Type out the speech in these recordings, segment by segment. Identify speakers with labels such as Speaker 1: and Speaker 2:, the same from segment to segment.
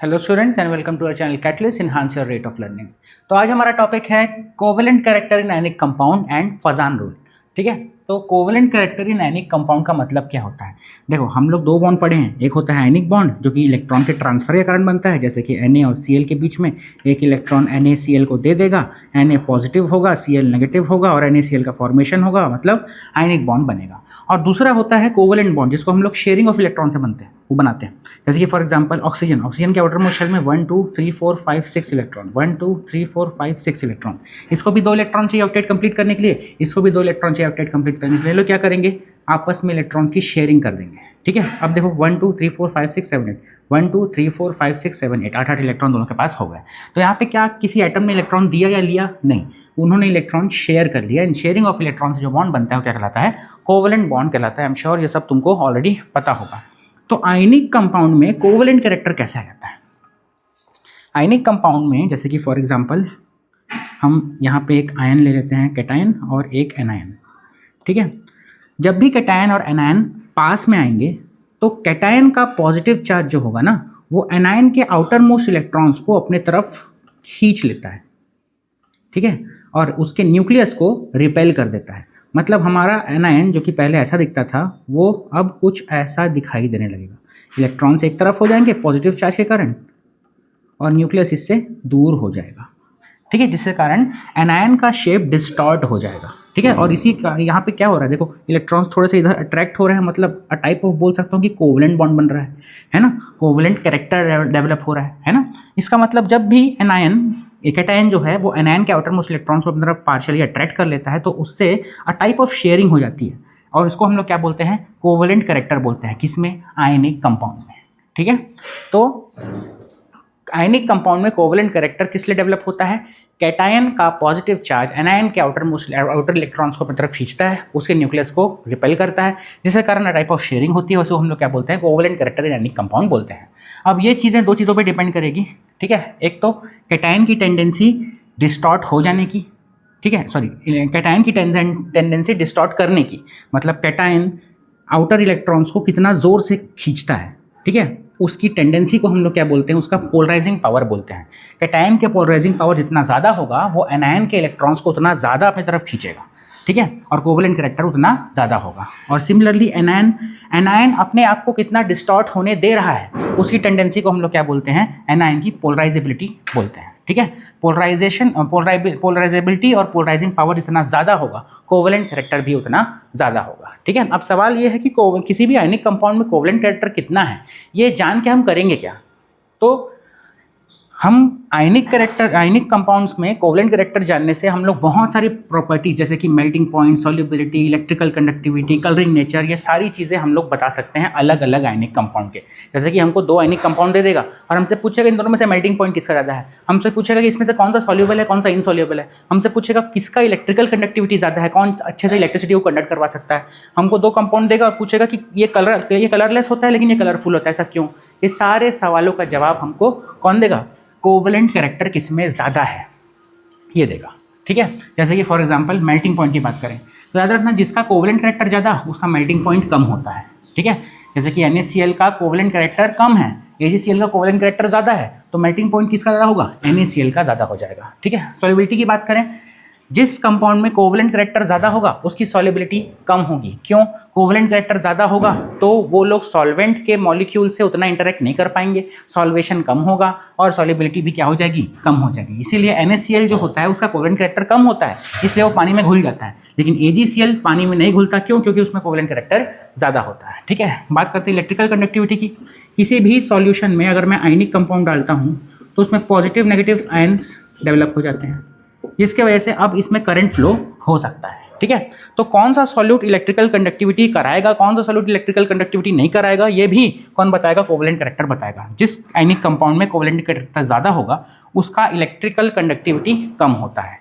Speaker 1: Hello students and welcome to our channel catalyst enhance your rate of learning. तो आज हमारा topic है covalent character in ionic compound and Fajans rule. ठीक है, तो covalent character in ionic compound का मतलब क्या होता है। देखो, हम लोग दो बॉन्ड पढ़े हैं। एक होता है आयनिक बॉन्ड जो कि इलेक्ट्रॉन के ट्रांसफर के कारण बनता है, जैसे कि Na और Cl के बीच में एक इलेक्ट्रॉन NaCl को दे देगा, Na पॉजिटिव होगा, Cl नेगेटिव होगा और NaCl का फॉर्मेशन होगा, मतलब आयनिक बॉन्ड बनेगा। और दूसरा होता है कोवेलेंट बॉन्ड जिसको हम लोग शेयरिंग ऑफ इलेक्ट्रॉन से वो बनाते हैं। जैसे कि फॉर एग्जांपल ऑक्सीजन के आउटर मोस्ट शेल में 1 2 3 4 5 6 इलेक्ट्रॉन, 1 2 3 4 5 6 इलेक्ट्रॉन। इसको भी 2 इलेक्ट्रॉन चाहिए ऑक्टेट कंप्लीट करने के लिए, इसको भी 2 इलेक्ट्रॉन चाहिए ऑक्टेट कंप्लीट करने के लिए। लोग क्या करेंगे, आपस में इलेक्ट्रॉन्स की शेयरिंग कर देंगे। ठीक है, अब देखो 1 2 3 4 5 6 7 8, 1 2 3 4 5 6 7 8, 8 इलेक्ट्रॉन दोनों के पास हो गए। तो यहाँ पे क्या किसी एटम ने इलेक्ट्रॉन दिया या लिया? नहीं, उन्होंने इलेक्ट्रॉन शेयर कर लिया। इन शेयरिंग ऑफ इलेक्ट्रॉन से जो बॉन्ड बनता है वो क्या कहलाता है? कोवेलेंट बॉन्ड कहलाता है। आई एम श्योर ये सब तुमको ऑलरेडी पता होगा। तो आयनिक कंपाउंड में कोवेलेंट कैरेक्टर कैसा रहता है? आयनिक कंपाउंड में जैसे कि फॉर एग्जांपल हम यहाँ पे एक आयन ले लेते हैं, कैटायन और एक एनायन। ठीक है, जब भी कैटायन और एनायन पास में आएंगे तो कैटायन का पॉजिटिव चार्ज जो होगा ना, वो एनायन के आउटर मोस्ट इलेक्ट्रॉन्स को अपने तरफ खींच लेता है। ठीक है, और उसके न्यूक्लियस को रिपेल कर देता है। मतलब हमारा एनायन जो कि पहले ऐसा दिखता था वो अब कुछ ऐसा दिखाई देने लगेगा। इलेक्ट्रॉन्स एक तरफ हो जाएंगे पॉजिटिव चार्ज के कारण और न्यूक्लियस इससे दूर हो जाएगा। ठीक है, जिसके कारण एनायन का शेप डिस्टॉर्ट हो जाएगा। ठीक है, और इसी का यहाँ पे क्या हो रहा है, देखो इलेक्ट्रॉन्स थोड़े से इधर अट्रैक्ट हो रहे हैं, मतलब अ टाइप ऑफ बोल सकता हूँ कि कोवेलेंट बॉन्ड बन रहा है ना, कोवेलेंट कैरेक्टर डेवलप हो रहा है ना। इसका मतलब जब भी कैटायन जो है वो एनायन के आउटर मोस्ट इलेक्ट्रॉन्स को अपनी तरफ पार्शियली अट्रैक्ट कर लेता है तो उससे अ टाइप ऑफ शेयरिंग हो जाती है और इसको हम लोग क्या बोलते हैं? कोवेलेंट कैरेक्टर बोलते हैं। किसमें? आयनिक कंपाउंड में। ठीक है, तो आयनिक कंपाउंड में कोवेलेंट कैरेक्टर किस लिए डेवलप होता है? कैटायन का पॉजिटिव चार्ज एनायन के आउटर इलेक्ट्रॉन्स को अपनी तरफ खींचता है, उसके न्यूक्लियस को रिपेल करता है, जिसके कारण टाइप ऑफ शेयरिंग होती है। उसको हम लोग क्या बोलते हैं? Covalent character in ionic compound बोलते हैं। अब ये चीज़ें दो चीज़ों पे डिपेंड करेगी। ठीक है, एक तो कैटायन की टेंडेंसी डिस्टॉर्ट हो जाने की, ठीक है, सॉरी, कैटायन की टेंडेंसी डिस्टॉर्ट करने की, मतलब कैटायन आउटर इलेक्ट्रॉन्स को कितना ज़ोर से खींचता है। ठीक है, उसकी टेंडेंसी को हम लोग क्या बोलते हैं? उसका पोलराइजिंग पावर बोलते हैं। कैटायन के पोलराइजिंग पावर जितना ज़्यादा होगा वो एनायन के इलेक्ट्रॉन्स को उतना ज़्यादा अपनी तरफ खींचेगा। ठीक है, और कोवेलेंट कैरेक्टर उतना ज़्यादा होगा। और सिमिलरली एनायन अपने आप को कितना डिस्टॉर्ट होने दे रहा है उसकी टेंडेंसी को हम लोग क्या बोलते हैं? एनायन की पोलराइजेबिलिटी बोलते हैं। ठीक है, पोलराइजेबिलिटी और पोलराइजिंग पावर जितना ज़्यादा होगा कोवेलेंट कैरेक्टर भी उतना ज़्यादा होगा। ठीक है, अब सवाल ये है कि किसी भी आयनिक कंपाउंड में कोवेलेंट कैरेक्टर कितना है, ये जान के हम करेंगे क्या? तो हम आयनिक कंपाउंड्स में कोवेलेंट कैरेक्टर जानने से हम लोग बहुत सारी प्रॉपर्टीज जैसे कि melting point, solubility, electrical conductivity, colouring nature, ये सारी चीज़ें हम लोग बता सकते हैं अलग अलग आयनिक कंपाउंड के। जैसे कि हमको 2 आयनिक कंपाउंड दे देगा और हमसे पूछेगा इन दोनों में से मेल्टिंग पॉइंट किसका ज़्यादा है, हमसे पूछेगा कि इसमें से कौन सा सॉल्युबल है कौन सा इनसॉल्युबल है, हमसे पूछेगा किसका इलेक्ट्रिकल कंडक्टिविटी ज़्यादा है, कौन अच्छे से इलेक्ट्रिसिटी को कंडक्ट करवा सकता है। हमको 2 कंपाउंड देगा और पूछेगा कि ये कलरलेस होता है लेकिन ये कलरफुल होता है, ऐसा क्यों? ये सारे सवालों का जवाब हमको कौन देगा? कोवेलेंट कैरेक्टर किसमें ज़्यादा है ये देगा। ठीक है, जैसे कि फॉर एग्जांपल मेल्टिंग पॉइंट की बात करें तो याद रखना जिसका कोवेलेंट कैरेक्टर ज़्यादा उसका मेल्टिंग पॉइंट कम होता है। ठीक है, जैसे कि NaCl का कोवेलेंट कैरेक्टर कम है, AgCl का कोवेलेंट कैरेक्टर ज़्यादा है, तो मेल्टिंग पॉइंट किसका ज़्यादा होगा? NaCl का ज़्यादा हो जाएगा। ठीक है, सॉल्युबिलिटी की बात करें, जिस कंपाउंड में कोवेलेंट कैरेक्टर ज़्यादा होगा उसकी सॉल्युबिलिटी कम होगी। क्यों? कोवेलेंट कैरेक्टर ज़्यादा होगा तो वो लोग सॉल्वेंट के मॉलिक्यूल से उतना इंटरेक्ट नहीं कर पाएंगे, सॉल्वेशन कम होगा और सॉल्युबिलिटी भी क्या हो जाएगी? कम हो जाएगी। इसीलिए NaCl जो होता है उसका कोवेलेंट कैरेक्टर कम होता है, इसलिए वो पानी में घुल जाता है, लेकिन AgCl पानी में नहीं घुलता। क्यों? क्योंकि उसमें कोवेलेंट कैरेक्टर ज़्यादा होता है। ठीक है, बात करते हैं इलेक्ट्रिकल कंडक्टिविटी की। किसी भी सॉल्यूशन में अगर मैं आयनिक कंपाउंड डालता हूँ तो उसमें पॉजिटिव नेगेटिव आयंस डेवलप हो जाते हैं, जिसके वजह से अब इसमें करंट फ्लो हो सकता है। ठीक है, तो कौन सा सॉल्यूट इलेक्ट्रिकल कंडक्टिविटी कराएगा, कौन सा सॉल्यूट इलेक्ट्रिकल कंडक्टिविटी नहीं कराएगा, ये भी कौन बताएगा? कोवेलेंट कैरेक्टर बताएगा। जिस आयनिक कंपाउंड में कोवेलेंट कैरेक्टर ज़्यादा होगा उसका इलेक्ट्रिकल कंडक्टिविटी कम होता है।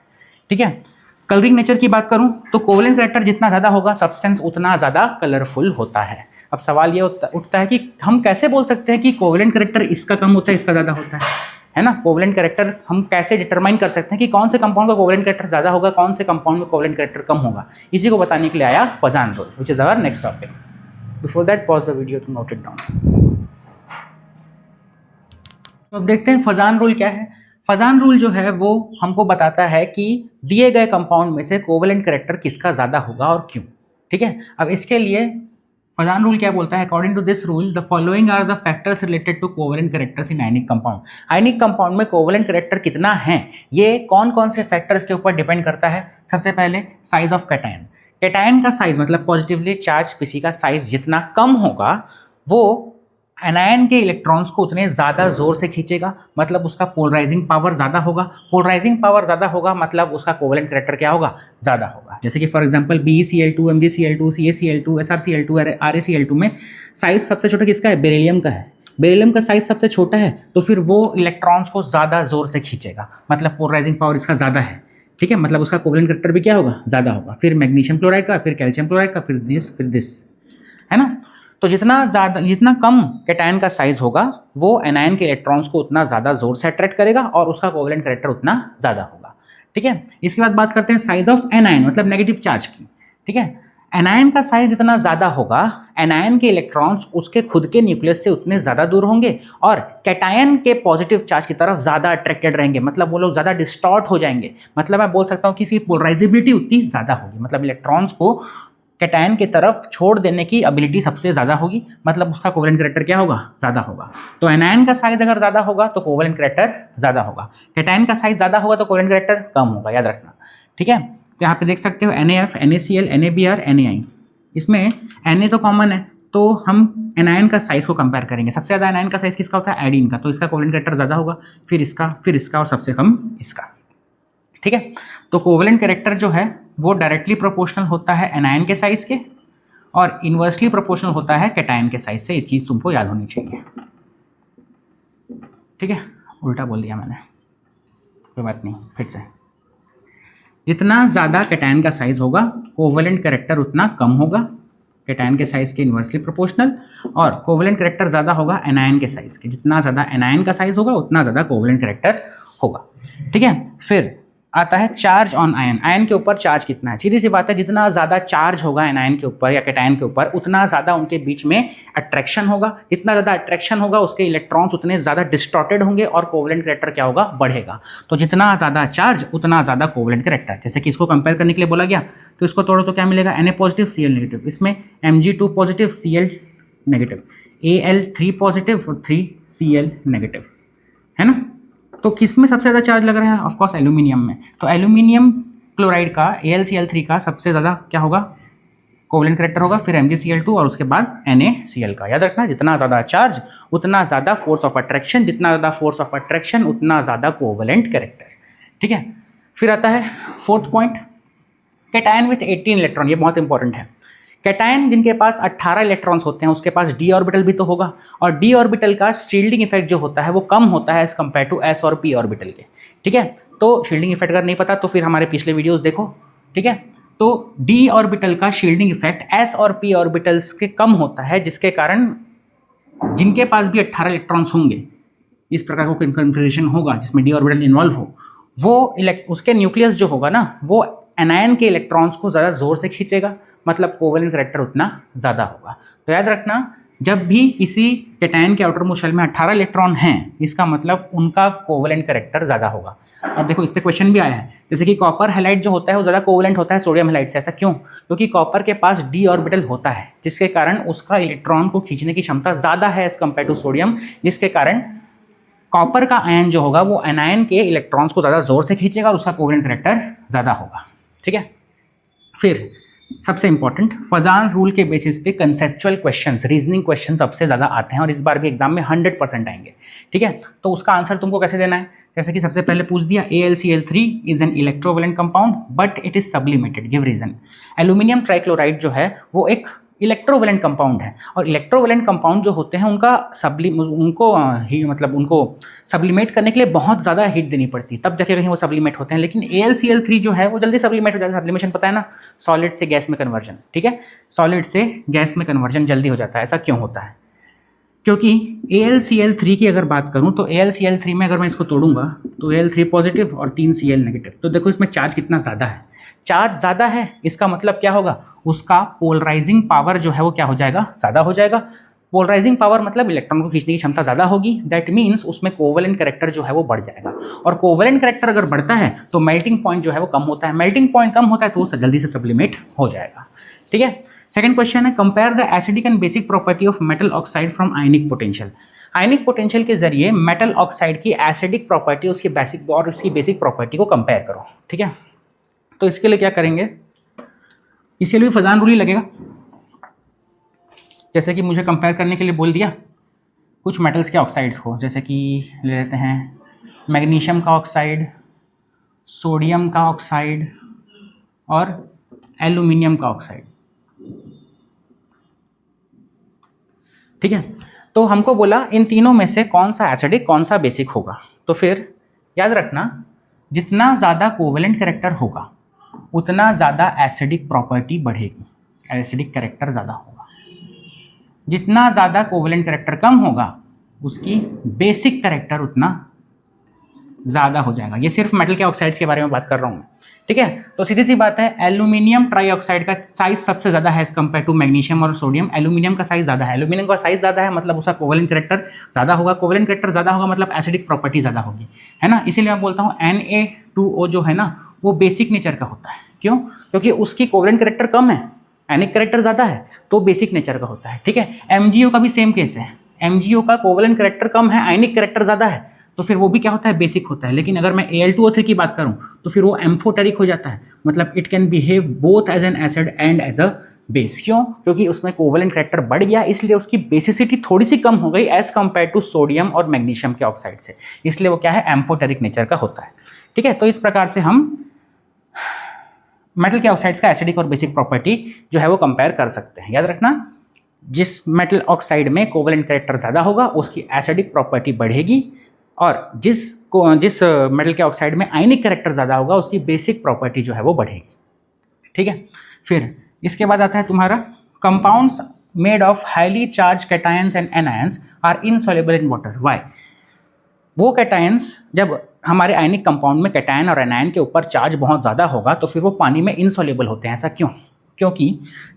Speaker 1: ठीक है, कलरिंग नेचर की बात करूं तो कोवेलेंट कैरेक्टर जितना ज़्यादा होगा सब्सटेंस उतना ज़्यादा कलरफुल होता है। अब सवाल ये उठता है कि हम कैसे बोल सकते हैं कि कोवेलेंट कैरेक्टर इसका कम होता है इसका ज़्यादा होता है ना? कोवेलेंट कैरेक्टर हम कैसे डिटरमाइन कर सकते हैं कि कौन से कंपाउंड का कोवेलेंट कैरेक्टर ज़्यादा होगा, कौन से कंपाउंड में कोवेलेंट कैरेक्टर कम होगा? इसी को बताने के लिए आया Fajans rule, which is our next topic. Before that pause the video to note it down. तो अब देखते हैं फजान रूल क्या है। फजान रूल जो है वो हमको बताता है कि दिए गए कंपाउंड में से कोवेलेंट कैरेक्टर किसका ज़्यादा होगा और क्यों। ठीक है, अब इसके लिए फजान रूल क्या बोलता है, according to this rule the following are the factors related to covalent characters in ionic compound. Ionic compound में कोवेलेंट कैरेक्टर कितना है, ये कौन कौन से फैक्टर्स के ऊपर डिपेंड करता है। सबसे पहले साइज ऑफ कैटायन। कैटायन का साइज मतलब पॉजिटिवली चार्ज स्पीसी का साइज जितना कम होगा वो एनायन के इलेक्ट्रॉन्स को उतने ज़्यादा जोर से खींचेगा, मतलब उसका पोलराइजिंग पावर ज़्यादा होगा। पोलराइजिंग पावर ज़्यादा होगा मतलब उसका कोवेलेंट कैरेक्टर क्या होगा, ज़्यादा होगा। जैसे कि for example BeCl2, MgCl2, CaCl2, SrCl2, RaCl2 में साइज सबसे छोटा किसका है, बेरिलियम का है। बेरिलियम का साइज सबसे छोटा है तो फिर वो इलेक्ट्रॉन्स को ज़्यादा जोर से खींचेगा, मतलब पोलराइजिंग पावर इसका ज़्यादा है। ठीक है, मतलब उसका कोवेलेंट कैरेक्टर भी क्या होगा, ज़्यादा होगा। फिर मैग्नीशियम क्लोराइड का, फिर कैल्शियम क्लोराइड का, फिर दिस, है ना। तो जितना कम कैटायन का साइज होगा वो एनायन के इलेक्ट्रॉन्स को उतना ज़्यादा जोर से अट्रैक्ट करेगा और उसका कोवेलेंट कैरेक्टर उतना ज़्यादा होगा। ठीक है, इसके बाद बात करते हैं साइज ऑफ एनायन मतलब नेगेटिव चार्ज की। ठीक है, एनायन का साइज जितना ज़्यादा होगा एनायन के इलेक्ट्रॉन्स उसके खुद के न्यूक्लियस से उतने ज़्यादा दूर होंगे और कैटायन के पॉजिटिव चार्ज की तरफ ज़्यादा अट्रैक्टेड रहेंगे, मतलब वो लोग ज़्यादा डिस्टॉर्ट हो जाएंगे। मतलब मैं बोल सकता हूँ कि इसकी पोलराइजेबिलिटी उतनी ज़्यादा होगी, मतलब इलेक्ट्रॉन्स को कैटायन की तरफ छोड़ देने की एबिलिटी सबसे ज़्यादा होगी, मतलब उसका कोवेलेंट कैरेक्टर क्या होगा, ज़्यादा होगा। तो एनायन का साइज अगर ज़्यादा होगा तो कोवेलेंट कैरेक्टर ज़्यादा होगा, कैटायन का साइज ज़्यादा होगा तो कोवेलेंट कैरेक्टर कम होगा, याद रखना। ठीक है, तो यहाँ पे देख सकते हो NaF, NaCl, NaBr, NaI। इसमें Na तो कॉमन है तो हम एनायन का साइज को कंपेयर करेंगे। सबसे ज़्यादा एनायन का साइज किसका होता है, आयोडीन का, तो इसका कोवेलेंट कैरेक्टर ज़्यादा होगा, फिर इसका और सबसे कम इसका। ठीक है, तो कोवेलेंट कैरेक्टर जो है वो डायरेक्टली प्रोपोर्शनल होता है एनायन के साइज के और इन्वर्सली प्रोपोर्शनल होता है कैटायन के साइज से। ये चीज़ तुमको याद होनी चाहिए। ठीक है, उल्टा बोल दिया मैंने, कोई बात नहीं, फिर से। जितना ज़्यादा कैटायन का साइज होगा कोवेलेंट कैरेक्टर उतना कम होगा, कैटायन के साइज के इन्वर्सली प्रोपोर्शनल, और कोवेलेंट कैरेक्टर ज़्यादा होगा एनायन के साइज के। जितना ज़्यादा एनायन का साइज होगा उतना ज़्यादा कोवेलेंट कैरेक्टर होगा। ठीक है, फिर आता है चार्ज ऑन आयन। आयन के ऊपर चार्ज कितना है, सीधी सी बात है, जितना ज़्यादा चार्ज होगा एनायन के ऊपर या कैटायन के ऊपर उतना ज़्यादा उनके बीच में अट्रैक्शन होगा। जितना ज़्यादा अट्रैक्शन होगा उसके इलेक्ट्रॉन्स उतने ज़्यादा डिस्टॉर्टेड होंगे और कोवेलेंट कैरेक्टर क्या होगा, बढ़ेगा। तो जितना ज़्यादा चार्ज उतना ज़्यादा कोवेलेंट कैरेक्टर। जैसे कि इसको कंपेयर करने के लिए बोला गया तो इसको तोड़ो तो क्या मिलेगा, Na पॉजिटिव Cl नेगेटिव, इसमें Mg2 positive Cl negative, Al3 positive और 3Cl नेगेटिव, है ना। तो किस में सबसे ज़्यादा चार्ज लग रहा है, ऑफकोर्स एल्यूमिनियम में। तो एल्यूमिनियम क्लोराइड का AlCl3 का सबसे ज़्यादा क्या होगा, कोवेलेंट कैरेक्टर होगा, फिर MgCl2 और उसके बाद NaCl का। याद रखना, जितना ज़्यादा चार्ज उतना ज़्यादा फोर्स ऑफ अट्रैक्शन, जितना ज़्यादा फोर्स ऑफ अट्रैक्शन उतना ज़्यादा कोवेलेंट कैरेक्टर। ठीक है, फिर आता है fourth point, cation with 18 electron. ये बहुत इंपॉर्टेंट है। कैटायन जिनके पास 18 इलेक्ट्रॉन्स होते हैं उसके पास d ऑर्बिटल भी तो होगा, और d ऑर्बिटल का शील्डिंग इफेक्ट जो होता है वो कम होता है एज कम्पेयर टू s और p ऑर्बिटल के। ठीक है, तो शील्डिंग इफेक्ट अगर नहीं पता तो फिर हमारे पिछले वीडियोस देखो। ठीक है, तो d ऑर्बिटल का शील्डिंग इफेक्ट s और p ऑर्बिटल्स के कम होता है, जिसके कारण जिनके पास भी 18 इलेक्ट्रॉन्स होंगे, इस प्रकार का कन्फिगरेशन होगा जिसमें d ऑर्बिटल इन्वॉल्व हो, वो उसके न्यूक्लियस जो होगा ना वो एनायन के इलेक्ट्रॉन्स को ज़्यादा जोर से खींचेगा, मतलब कोवेलेंट कैरेक्टर उतना ज़्यादा होगा। तो याद रखना, जब भी किसी कैटायन के आउटर मोस्ट शेल में 18 इलेक्ट्रॉन हैं इसका मतलब उनका कोवेलेंट कैरेक्टर ज़्यादा होगा। अब देखो इस पर क्वेश्चन भी आया है, जैसे कि कॉपर हैलाइड जो होता है वो ज़्यादा कोवेलेंट होता है सोडियम हैलाइड से। ऐसा क्यों, क्योंकि कॉपर के पास d ऑर्बिटल होता है जिसके कारण उसका इलेक्ट्रॉन को खींचने की क्षमता ज़्यादा है एज कम्पेयर टू सोडियम, जिसके कारण कॉपर का आयन जो होगा वो एनायन के इलेक्ट्रॉन्स को ज़्यादा जोर से खींचेगा और उसका कोवेलेंट कैरेक्टर ज़्यादा होगा। ठीक है, फिर सबसे इंपॉर्टेंट, फजान रूल के बेसिस पे कंसेप्चुअल क्वेश्चंस, रीजनिंग क्वेश्चंस सबसे ज़्यादा आते हैं और इस बार भी एग्जाम में 100% आएंगे। ठीक है, तो उसका आंसर तुमको कैसे देना है, जैसे कि सबसे पहले पूछ दिया AlCl3 is an electrovalent compound but it is sublimated, give reason. Aluminium trichloride जो है वो एक इलेक्ट्रोवेलेंट कंपाउंड है और इलेक्ट्रोवेलेंट कंपाउंड जो होते हैं उनको सब्लिमेट करने के लिए बहुत ज़्यादा हीट देनी पड़ती है, तब जाके कहीं वो सब्लिमेट होते हैं। लेकिन AlCl3 जो है वो जल्दी सब्लिमेट हो जाता है। सब्लिमेशन पता है ना, सॉलिड से गैस में कन्वर्जन। ठीक है, सॉलिड से गैस में कन्वर्जन जल्दी हो जाता है। ऐसा क्यों होता है, क्योंकि AlCl3 की अगर बात करूं तो AlCl3 में अगर मैं इसको तोड़ूंगा तो Al3 पॉजिटिव और 3Cl नेगेटिव, तो देखो इसमें चार्ज कितना ज़्यादा है। चार्ज ज़्यादा है इसका मतलब क्या होगा, उसका पोलराइजिंग पावर जो है वो क्या हो जाएगा, ज़्यादा हो जाएगा। पोलराइजिंग पावर मतलब इलेक्ट्रॉन को खींचने की क्षमता ज़्यादा होगी, दैट मीन्स उसमें कोवेलेंट कैरेक्टर जो है वो बढ़ जाएगा, और कोवेलेंट कैरेक्टर अगर बढ़ता है तो मेल्टिंग पॉइंट जो है वो कम होता है, मेल्टिंग पॉइंट कम होता है तो वो जल्दी से सब्लिमेट हो जाएगा। ठीक है, सेकंड क्वेश्चन है compare the acidic and basic property of metal oxide from ionic potential. Ionic potential के जरिए मेटल ऑक्साइड की एसिडिक प्रॉपर्टी, उसकी बेसिक और उसकी बेसिक प्रॉपर्टी को कंपेयर करो। ठीक है, तो इसके लिए क्या करेंगे, इसके लिए भी फजान रूल ही लगेगा। जैसे कि मुझे कंपेयर करने के लिए बोल दिया कुछ मेटल्स के ऑक्साइड्स को, जैसे कि ले लेते हैं मैग्नीशियम का ऑक्साइड, सोडियम का ऑक्साइड और एल्यूमिनियम का ऑक्साइड। ठीक है, तो हमको बोला इन तीनों में से कौन सा एसिडिक कौन सा बेसिक होगा। तो फिर याद रखना, जितना ज़्यादा कोवेलेंट कैरेक्टर होगा उतना ज़्यादा एसिडिक प्रॉपर्टी बढ़ेगी, एसिडिक कैरेक्टर ज़्यादा होगा। जितना ज़्यादा कोवेलेंट कैरेक्टर कम होगा उसकी बेसिक कैरेक्टर उतना ज़्यादा हो जाएगा। ये सिर्फ मेटल के ऑक्साइड्स के बारे में बात कर रहा हूँ मैं। ठीक है, तो सीधी सी बात है, एल्यूमिनियम ट्राईऑक्साइड का साइज सबसे ज़्यादा है एज कम्पेयर टू मैग्नीशियम और सोडियम। एल्यूमिनियम का साइज ज़्यादा है, एल्यूमिनियम का साइज ज़्यादा है मतलब उसका कोवेलेंट कैरेक्टर ज़्यादा होगा, कोवेलेंट कैरेक्टर ज़्यादा होगा मतलब एसिडिक प्रॉपर्टी ज़्यादा होगी, है ना। इसीलिए मैं बोलता हूँ Na2O जो है ना वो बेसिक नेचर का होता है। क्यों? क्योंकि उसकी कोवेलेंट कैरेक्टर कम है, एनिक कैरेक्टर ज़्यादा है, तो बेसिक नेचर का होता है। ठीक है, MgO का भी सेम केस है, MgO का कोवेलेंट कैरेक्टर कम है, आयनिक कैरेक्टर ज़्यादा है, तो फिर वो भी क्या होता है, बेसिक होता है। लेकिन अगर मैं Al2O3 की बात करूं तो फिर वो एम्फोटेरिक हो जाता है, मतलब it can behave both as an acid and as a base. क्यों? क्योंकि उसमें कोवेलेंट कैरेक्टर बढ़ गया, इसलिए उसकी बेसिसिटी थोड़ी सी कम हो गई एज कंपेयर टू सोडियम और मैग्नीशियम के ऑक्साइड से, इसलिए वो क्या है, एम्फोटेरिक नेचर का होता है। ठीक है, तो इस प्रकार से हम मेटल के ऑक्साइड्स का एसिडिक और बेसिक प्रॉपर्टी जो है वो कंपेयर कर सकते हैं। याद रखना, जिस मेटल ऑक्साइड में कोवेलेंट कैरेक्टर ज़्यादा होगा उसकी एसिडिक प्रॉपर्टी बढ़ेगी, और जिस मेटल के ऑक्साइड में आयनिक कैरेक्टर ज़्यादा होगा उसकी बेसिक प्रॉपर्टी जो है वो बढ़ेगी। ठीक है, फिर इसके बाद आता है तुम्हारा compounds made of highly charged cations and anions are insoluble in water. Why? वो कैटायंस जब हमारे आयनिक कंपाउंड में कैटायन और एनायन के ऊपर चार्ज बहुत ज़्यादा होगा तो फिर वो पानी में इनसॉल्युबल होते हैं। ऐसा क्यों? क्योंकि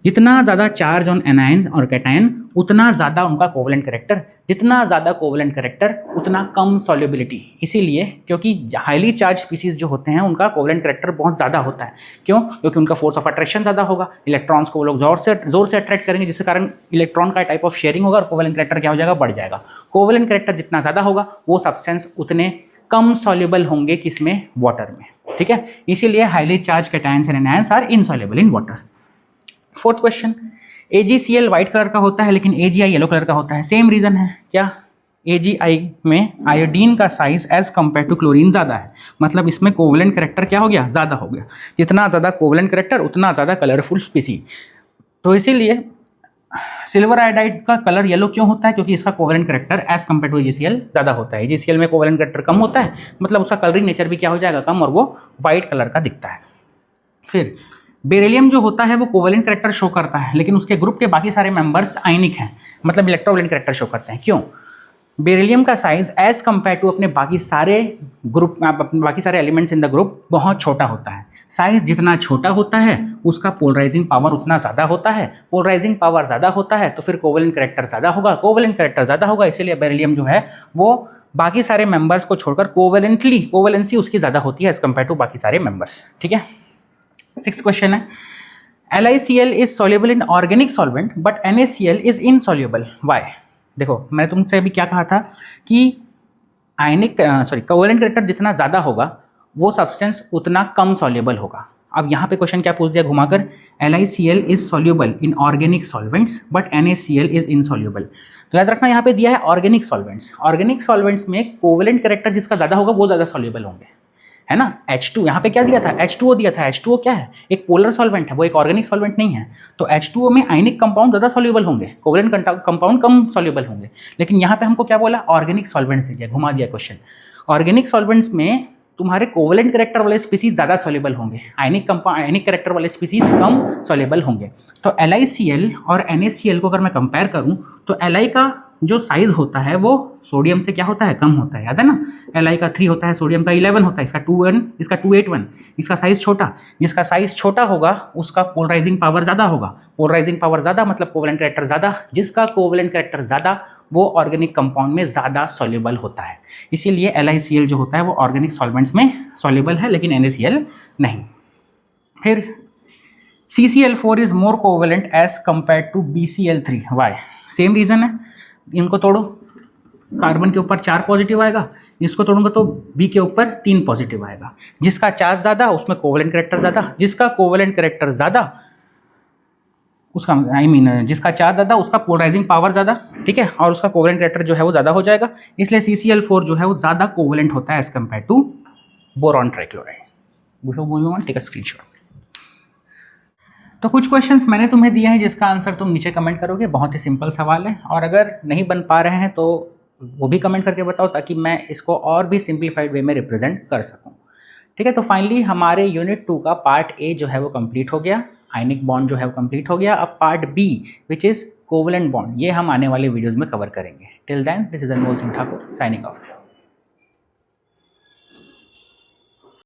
Speaker 1: जितना ज़्यादा चार्ज ऑन एनायन और कैटायन उतना ज़्यादा उनका कोवेलेंट कैरेक्टर, जितना ज़्यादा कोवेलेंट कैरेक्टर उतना कम सॉल्युबिलिटी। इसीलिए क्योंकि हाईली चार्ज स्पीसीज जो होते हैं उनका कोवेलेंट कैरेक्टर बहुत ज़्यादा होता है। क्यों? क्योंकि उनका फोर्स ऑफ अट्रैक्शन ज़्यादा होगा, इलेक्ट्रॉन्स को वो लोग ज़ोर से अट्रैक्ट करेंगे, जिसके कारण इलेक्ट्रॉन का टाइप ऑफ शेयरिंग होगा और कोवेलेंट कैरेक्टर क्या हो जाएगा, बढ़ जाएगा। कोवेलेंट कैरेक्टर जितना ज़्यादा होगा वो सब्सटेंस उतने कम सॉल्युबल होंगे किसमें, वाटर में। ठीक है, इसीलिए highly charged cations and anions are insoluble in water. Fourth question, AgCl white colour का होता है लेकिन AgI येलो कलर का होता है। सेम रीजन है क्या, AgI में आयोडीन का size as compared to chlorine ज़्यादा है, मतलब इसमें कोवेलेंट कैरेक्टर क्या हो गया, ज़्यादा हो गया। जितना ज़्यादा कोवेलेंट कैरेक्टर उतना ज़्यादा कलरफुल स्पीसी। तो इसीलिए सिल्वर आयोडाइड का कलर येलो क्यों होता है, क्योंकि इसका covalent character as compared to AgCl ज़्यादा होता है। AgCl में कोवेलेंट कैरेक्टर कम होता है, मतलब उसका कलरिंग नेचर भी क्या हो जाएगा, कम, और वो वाइट कलर का दिखता है। फिर बेरिलियम जो होता है वो कोवेलेंट कैरेक्टर शो करता है, लेकिन उसके ग्रुप के बाकी सारे मेंबर्स आयनिक हैं, मतलब इलेक्ट्रोवोलेंट कैरेक्टर शो करते हैं। क्यों? बेरिलियम का साइज एज कंपेयर टू अपने बाकी सारे ग्रुप, अपने बाकी सारे एलिमेंट्स इन द ग्रुप बहुत छोटा होता है। साइज जितना छोटा होता है उसका पोलराइजिंग पावर उतना ज़्यादा होता है, पोलराइजिंग पावर ज़्यादा होता है तो फिर कोवेलेंट कैरेक्टर ज़्यादा होगा, कोवेलेंट कैरेक्टर ज़्यादा होगा, इसीलिए बेरिलियम जो है वो बाकी सारे मेंबर्स को छोड़कर कोवेलेंसी उसकी ज़्यादा होती है एज कंपेयर टू बाकी सारे मेंबर्स। ठीक है, सिक्स्थ क्वेश्चन है, LiCl is soluble in organic solvent but NaCl is insoluble. Why? देखो, मैं तुमसे अभी क्या कहा था कि कोवेलेंट कैरेक्टर जितना ज़्यादा होगा वो सब्सटेंस उतना कम सॉल्युबल होगा। अब यहाँ पे क्वेश्चन क्या पूछ दिया घुमाकर, LiCl is soluble in organic solvents but NaCl is insoluble. तो याद रखना यहाँ पे दिया है ऑर्गेनिक सॉल्वेंट्स। ऑर्गेनिक सॉल्वेंट्स में कोवेलेंट कैरेक्टर जिसका ज़्यादा होगा वो ज़्यादा सॉल्युबल होंगे, है ना। H2 यहाँ पे क्या दिया था, H2O दिया था। H2O क्या है, एक पोलर सॉल्वेंट है, वो एक ऑर्गेनिक सॉल्वेंट नहीं है। तो H2O में आयनिक कंपाउंड ज़्यादा सॉल्युबल होंगे, कोवेलेंट कंपाउंड कम सॉल्युबल होंगे। लेकिन यहाँ पे हमको क्या बोला, ऑर्गेनिक सॉल्वेंट्स दे दिया, घुमा दिया क्वेश्चन। ऑर्गेनिक सॉल्वेंट्स में तुम्हारे कोवेलेंट कैरेक्टर वाले स्पीसीज ज़्यादा सॉल्युबल होंगे, आयनिक कैरेक्टर वाले स्पीसीज कम सॉल्युबल होंगे। तो LiCl और NaCl को अगर मैं कंपेयर करूँ तो Li का जो साइज होता है वो सोडियम से क्या होता है, कम होता है, याद है ना। Li का 3 होता है, सोडियम का 11 होता है, इसका 2 इसका 281, इसका साइज छोटा। जिसका साइज छोटा होगा उसका पोलराइजिंग पावर ज़्यादा होगा। पोलराइजिंग पावर ज़्यादा मतलब कोवेलेंट कैरेक्टर ज़्यादा। जिसका कोवेलेंट कैरेक्टर ज़्यादा वो ऑर्गेनिक कंपाउंड में ज़्यादा सॉल्युबल होता है। इसीलिए LiCl जो होता है वो ऑर्गेनिक सॉल्वेंट्स में सॉल्युबल है लेकिन NaCl नहीं। फिर CCl4 is more covalent as compared to BCl3। Why? Same reason है। इनको तोड़ो, कार्बन के ऊपर 4 पॉजिटिव आएगा, इसको तोड़ूंगा तो B के ऊपर 3 पॉजिटिव आएगा। जिसका चार्ज ज़्यादा उसमें कोवेलेंट कैरेक्टर ज़्यादा, जिसका कोवेलेंट कैरेक्टर ज़्यादा उसका जिसका चार्ज ज़्यादा उसका पोलराइजिंग पावर ज़्यादा, ठीक है, और उसका कोवेलेंट कैरेक्टर जो है वो ज़्यादा हो जाएगा। इसलिए CCl4 जो है वो ज़्यादा कोवेलेंट होता है as compared to boron trichloride. Take a screenshot. तो कुछ क्वेश्चंस मैंने तुम्हें दिए हैं जिसका आंसर तुम नीचे कमेंट करोगे। बहुत ही सिंपल सवाल है, और अगर नहीं बन पा रहे हैं तो वो भी कमेंट करके बताओ ताकि मैं इसको और भी सिंप्लीफाइड वे में रिप्रेजेंट कर सकूं। ठीक है, तो फाइनली हमारे यूनिट 2 का पार्ट ए जो है वो कंप्लीट हो गया, आयनिक बॉन्ड जो है वो कंप्लीट हो गया। अब part B which is covalent bond, ये हम आने वाले वीडियोज़ में कवर करेंगे। Till then this is Anmol Singh Thakur signing of.